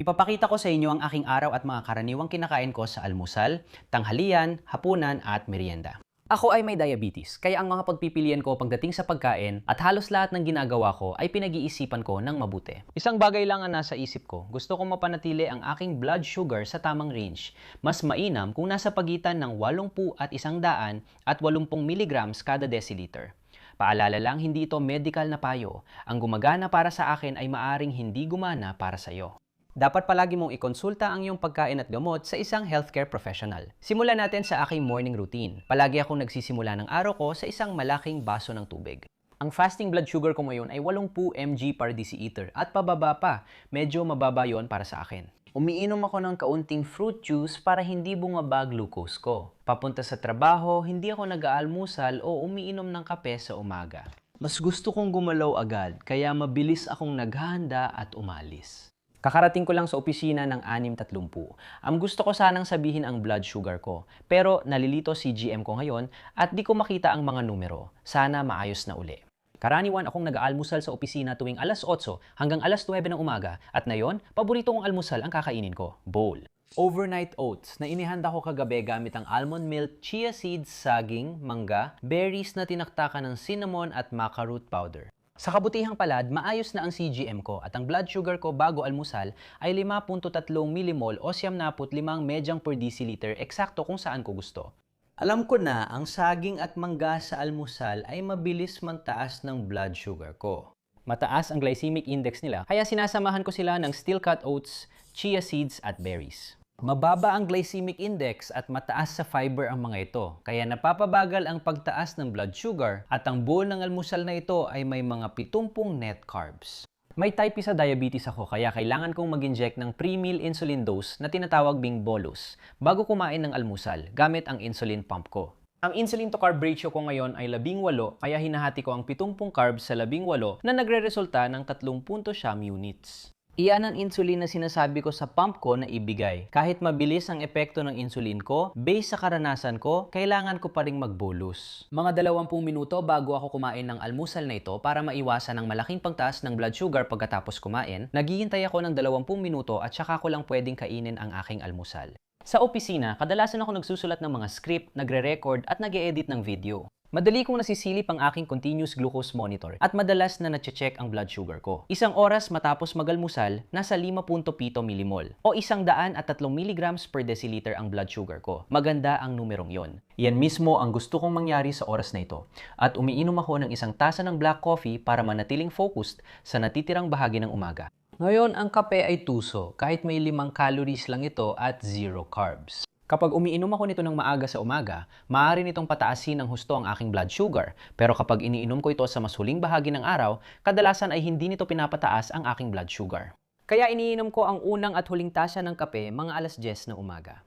Ipapakita ko sa inyo ang aking araw at mga karaniwang kinakain ko sa almusal, tanghalian, hapunan at merienda. Ako ay may diabetes, kaya ang mga pagpipilian ko pagdating sa pagkain at halos lahat ng ginagawa ko ay pinag-iisipan ko ng mabuti. Isang bagay lang ang nasa isip ko, gusto kong mapanatili ang aking blood sugar sa tamang range. Mas mainam kung nasa pagitan ng 80 at 100 at 80 milligrams kada deciliter. Paalala lang, hindi ito medical na payo. Ang gumagana para sa akin ay maaring hindi gumana para sa iyo. Dapat palagi mong ikonsulta ang iyong pagkain at gamot sa isang healthcare professional. Simulan natin sa aking morning routine. Palagi akong nagsisimula ng araw ko sa isang malaking baso ng tubig. Ang fasting blood sugar ko ngayon ay 80 mg per deciliter at pababa pa. Medyo mababa yon para sa akin. Umiinom ako ng kaunting fruit juice para hindi bumaba glucose ko. Papunta sa trabaho, hindi ako nag-aalmusal o umiinom ng kape sa umaga. Mas gusto kong gumalaw agad, kaya mabilis akong naghahanda at umalis. Kakarating ko lang sa opisina ng 6:30. Ang gusto ko sanang sabihin ang blood sugar ko, pero nalilito si GM ko ngayon at di ko makita ang mga numero. Sana maayos na uli. Karaniwan akong nag-aalmusal sa opisina tuwing alas 8 hanggang alas 9 ng umaga at ngayon, paborito kong almusal ang kakainin ko, bowl. Overnight oats na inihanda ko kagabi gamit ang almond milk, chia seeds, saging, mangga, berries na tinaktakan ng cinnamon at maca root powder. Sa kabutihang palad, maayos na ang CGM ko at ang blood sugar ko bago almusal ay 5.3 millimol o 75 medyang per deciliter eksakto kung saan ko gusto. Alam ko na ang saging at mangga sa almusal ay mabilis mantaas ng blood sugar ko. Mataas ang glycemic index nila kaya sinasamahan ko sila ng steel cut oats, chia seeds at berries. Mababa ang glycemic index at mataas sa fiber ang mga ito, kaya napapabagal ang pagtaas ng blood sugar at ang bowl ng almusal na ito ay may mga 70 net carbs. May type 1 diabetes ako kaya kailangan kong mag-inject ng pre-meal insulin dose na tinatawag ding bolus bago kumain ng almusal gamit ang insulin pump ko. Ang insulin to carb ratio ko ngayon ay 18 kaya hinahati ko ang 70 carbs sa 18 na nagre-resulta ng 3.9 units. Iyan ang insulin na sinasabi ko sa pump ko na ibigay. Kahit mabilis ang epekto ng insulin ko, based sa karanasan ko, kailangan ko pa ring magbolus. Mga 20 minuto bago ako kumain ng almusal na ito para maiwasan ang malaking pagtaas ng blood sugar pagkatapos kumain, naghihintay ako ng 20 minuto at saka ko lang pwedeng kainin ang aking almusal. Sa opisina, kadalasan ako nagsusulat ng mga script, nagre-record at nag-e-edit ng video. Madali kong nasisilip ang aking continuous glucose monitor at madalas na nache-check ang blood sugar ko. Isang oras matapos magalmusal, nasa 5.7 millimol o 103 milligrams per deciliter ang blood sugar ko. Maganda ang numerong yon. Yan mismo ang gusto kong mangyari sa oras na ito. At umiinom ako ng isang tasa ng black coffee para manatiling focused sa natitirang bahagi ng umaga. Ngayon, ang kape ay tuso kahit may 5 calories lang ito at 0 carbs. Kapag umiinom ako nito ng maaga sa umaga, maaari nitong pataasin ng husto ang aking blood sugar. Pero kapag iniinom ko ito sa mas huling bahagi ng araw, kadalasan ay hindi nito pinapataas ang aking blood sugar. Kaya iniinom ko ang unang at huling tasa ng kape mga alas 10 ng umaga.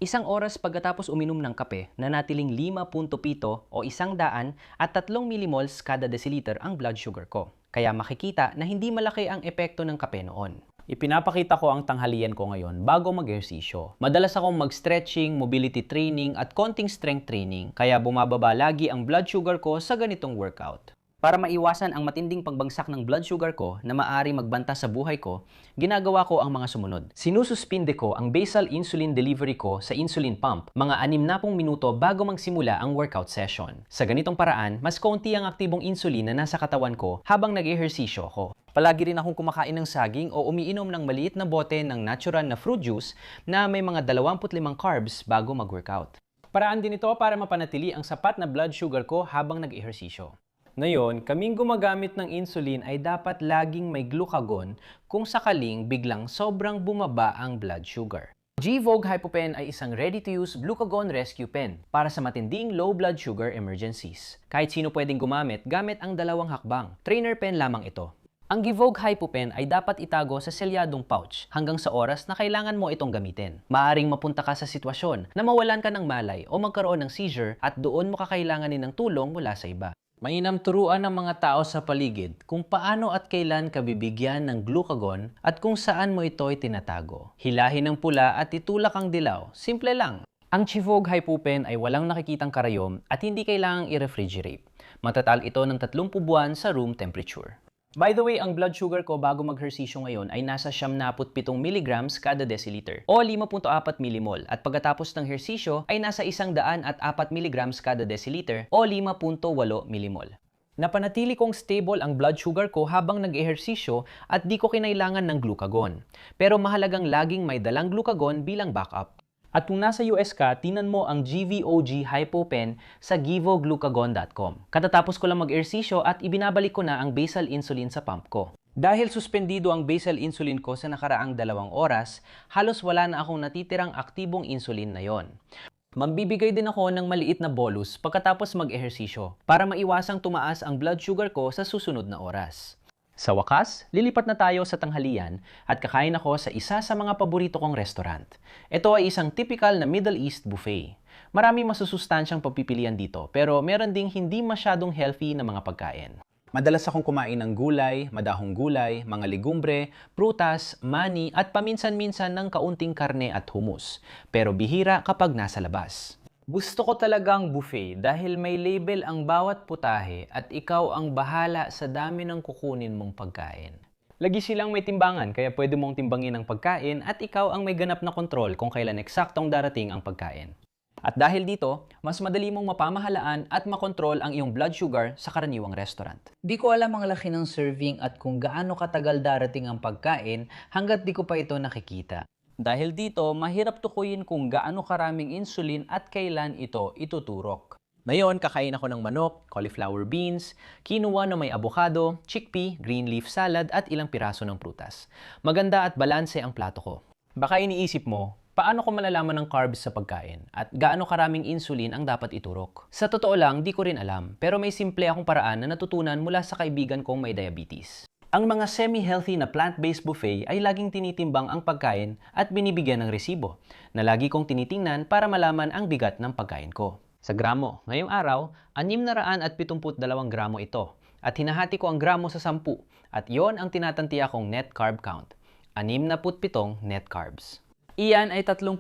Isang oras pagkatapos uminom ng kape, nanatiling 5.7 o 100 at 3 millimoles kada deciliter ang blood sugar ko. Kaya makikita na hindi malaki ang epekto ng kape noon. Ipinapakita ko ang tanghalian ko ngayon bago mag-ehersisyo. Madalas akong mag-stretching, mobility training at konting strength training, kaya bumababa lagi ang blood sugar ko sa ganitong workout. Para maiwasan ang matinding pagbagsak ng blood sugar ko na maaari magbanta sa buhay ko, ginagawa ko ang mga sumunod. Sinususpinde ko ang basal insulin delivery ko sa insulin pump mga 60 minuto bago magsimula ang workout session. Sa ganitong paraan, mas kaunti ang aktibong insulin na nasa katawan ko habang nag-ehersisyo ako. Palagi rin akong kumakain ng saging o umiinom ng maliit na bote ng natural na fruit juice na may mga 25 carbs bago mag-workout. Paraan din ito para mapanatili ang sapat na blood sugar ko habang nag-ehersisyo. Ngayon, kaming gumagamit ng insulin ay dapat laging may glucagon kung sakaling biglang sobrang bumaba ang blood sugar. Gvoke HypoPen ay isang ready-to-use glucagon rescue pen para sa matinding low blood sugar emergencies. Kahit sino pwedeng gumamit gamit ang 2 hakbang. Trainer pen lamang ito. Ang Gvoke HypoPen ay dapat itago sa selyadong pouch hanggang sa oras na kailangan mo itong gamitin. Maaring mapunta ka sa sitwasyon na mawalan ka ng malay o magkaroon ng seizure at doon mo kakailanganin ng tulong mula sa iba. Mainam turuan ng mga tao sa paligid kung paano at kailan ka bibigyan ng glucagon at kung saan mo ito itinatago. Hilahin ng pula at itulak ang dilaw. Simple lang. Ang Gvoke HypoPen ay walang nakikitang karayom at hindi kailangang i-refrigerate. Matatal ito ng 30 buwan sa room temperature. By the way, ang blood sugar ko bago mag-hersisyo ngayon ay nasa 77 mg kada deciliter o 5.4 millimol at pagkatapos ng hersisyo ay nasa 104 mg kada deciliter o 5.8 millimol. Napanatili kong stable ang blood sugar ko habang nag-ehersisyo at di ko kinailangan ng glucagon. Pero mahalagang laging may dalang glucagon bilang backup. At kung nasa US ka, tinan mo ang GVOG Hypopen sa givoglucagon.com. Katatapos ko lang mag-ehersisyo at ibinabalik ko na ang basal insulin sa pump ko. Dahil suspendido ang basal insulin ko sa nakaraang 2 oras, halos wala na akong natitirang aktibong insulin na yon. Magbibigay din ako ng maliit na bolus pagkatapos mag-ehersisyo para maiwasang tumaas ang blood sugar ko sa susunod na oras. Sa wakas, lilipat na tayo sa tanghalian at kakain ako sa isa sa mga paborito kong restaurant. Ito ay isang typical na Middle East buffet. Marami masusustansyang pagpipilian dito pero meron ding hindi masyadong healthy na mga pagkain. Madalas akong kumain ng gulay, madahong gulay, mga legumbre, prutas, mani at paminsan-minsan ng kaunting karne at hummus. Pero bihira kapag nasa labas. Gusto ko talagang buffet dahil may label ang bawat putahe at ikaw ang bahala sa dami ng kukunin mong pagkain. Lagi silang may timbangan kaya pwede mong timbangin ang pagkain at ikaw ang may ganap na kontrol kung kailan eksaktong darating ang pagkain. At dahil dito, mas madali mong mapamahalaan at makontrol ang iyong blood sugar sa karaniwang restaurant. Di ko alam ang laki ng serving at kung gaano katagal darating ang pagkain hanggat di ko pa ito nakikita. Dahil dito, mahirap tukuyin kung gaano karaming insulin at kailan ito ituturok. Ngayon, kakain ako ng manok, cauliflower beans, quinoa na may avocado, chickpea, green leaf salad at ilang piraso ng prutas. Maganda at balanse ang plato ko. Baka iniisip mo, paano ko malalaman ng carbs sa pagkain at gaano karaming insulin ang dapat iturok? Sa totoo lang, di ko rin alam, pero may simple akong paraan na natutunan mula sa kaibigan kong may diabetes. Ang mga semi-healthy na plant-based buffet ay laging tinitimbang ang pagkain at binibigyan ng resibo na lagi kong tinitingnan para malaman ang bigat ng pagkain ko. Sa gramo, ngayong araw, 672 gramo ito at hinahati ko ang gramo sa 10 at yon ang tinatantiya kong net carb count, 67 net carbs. Iyan ay 3.7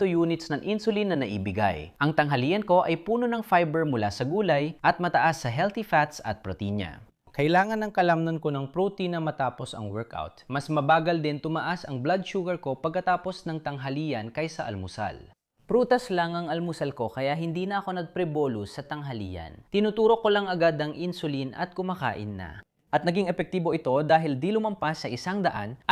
units ng insulin na naibigay. Ang tanghalian ko ay puno ng fiber mula sa gulay at mataas sa healthy fats at protinya. Kailangan ng kalamnan ko ng protein na matapos ang workout. Mas mabagal din tumaas ang blood sugar ko pagkatapos ng tanghalian kaysa almusal. Prutas lang ang almusal ko kaya hindi na ako nagprebolus sa tanghalian. Tinuturo ko lang agad ang insulin at kumakain na. At naging epektibo ito dahil di lumampas sa 135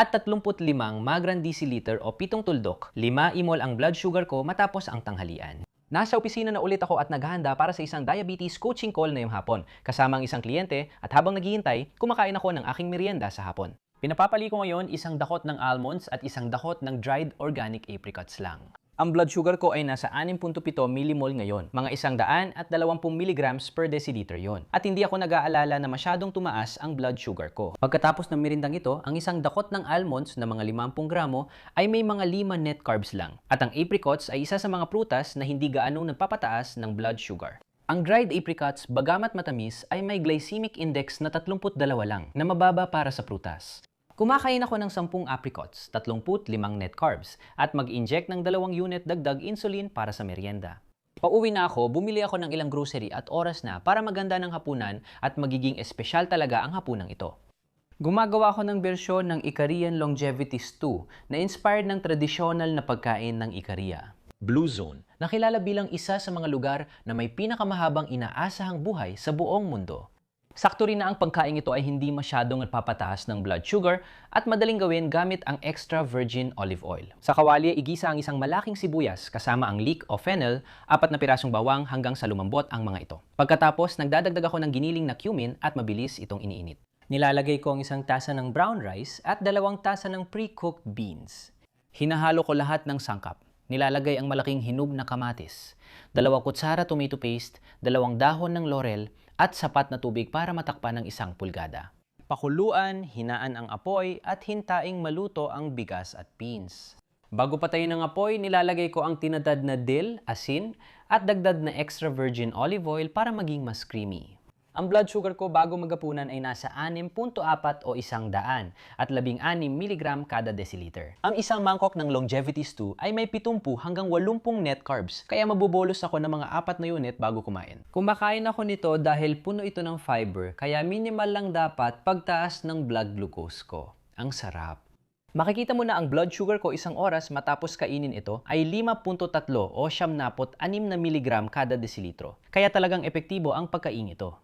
magrang deciliter o 7 tuldok. 5 imol ang blood sugar ko matapos ang tanghalian. Nasa opisina na ulit ako at naghahanda para sa isang diabetes coaching call ngayong hapon. Kasama ang isang kliyente at habang naghihintay, kumakain ako ng aking merienda sa hapon. Pinapapali ko ngayon isang dakot ng almonds at isang dakot ng dried organic apricots lang. Ang blood sugar ko ay nasa 6.7 millimol ngayon, mga 120 mg per deciliter yon. At hindi ako nag-aalala na masyadong tumaas ang blood sugar ko. Pagkatapos ng merindang ito, ang isang dakot ng almonds na mga 50 gramo ay may mga 5 net carbs lang. At ang apricots ay isa sa mga prutas na hindi gaanong nagpapataas ng blood sugar. Ang dried apricots, bagamat matamis, ay may glycemic index na 32 lang, na mababa para sa prutas. Kumakain ako ng 10 apricots, 35 net carbs, at mag-inject ng 2 unit dagdag insulin para sa merienda. Pauwi na ako, bumili ako ng ilang grocery at oras na para maganda ng hapunan at magiging espesyal talaga ang hapunang ito. Gumagawa ako ng bersyon ng Icarian Longevities 2 na inspired ng tradisyonal na pagkain ng Icaria. Blue Zone, nakilala bilang isa sa mga lugar na may pinakamahabang inaasahang buhay sa buong mundo. Sakto rin na ang pagkain ito ay hindi masyadong nagpapataas ng blood sugar at madaling gawin gamit ang extra virgin olive oil. Sa kawali, igisa ang isang malaking sibuyas kasama ang leek o fennel, 4 na pirasong bawang hanggang sa lumambot ang mga ito. Pagkatapos, nagdadagdag ako ng giniling na cumin at mabilis itong iniinit. Nilalagay ko ang isang tasa ng brown rice at 2 tasa ng pre-cooked beans. Hinahalo ko lahat ng sangkap. Nilalagay ang malaking hinog na kamatis, 2 kutsara tomato paste, 2 dahon ng laurel, at sapat na tubig para matakpan ng 1 pulgada. Pakuluan, hinaan ang apoy at hintaing maluto ang bigas at beans. Bago patayin ang apoy, nilalagay ko ang tinadad na dill, asin, at dagdag na extra virgin olive oil para maging mas creamy. Ang blood sugar ko bago magapunan ay nasa 6.4 o 100 at 16 mg kada deciliter. Ang isang mangkok ng longevity stew ay may 70 hanggang 80 net carbs, kaya mabubolos ako ng mga 4 na unit bago kumain. Kumakain ako nito dahil puno ito ng fiber, kaya minimal lang dapat pagtaas ng blood glucose ko. Ang sarap. Makikita mo na ang blood sugar ko isang oras matapos kainin ito ay 5.3 o 76 na miligram kada desilitro. Kaya talagang epektibo ang pagkain ito.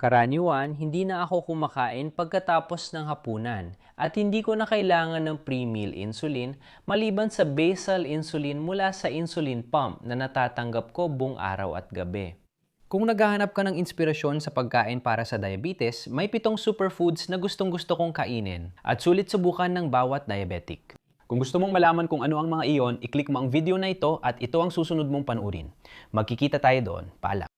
Karaniwan, hindi na ako kumakain pagkatapos ng hapunan at hindi ko na kailangan ng pre-meal insulin maliban sa basal insulin mula sa insulin pump na natatanggap ko buong araw at gabi. Kung naghahanap ka ng inspirasyon sa pagkain para sa diabetes, may 7 superfoods na gustong-gusto kong kainin at sulit subukan ng bawat diabetic. Kung gusto mong malaman kung ano ang mga iyon, i-click mo ang video na ito at ito ang susunod mong panuurin. Magkikita tayo doon. Paalam.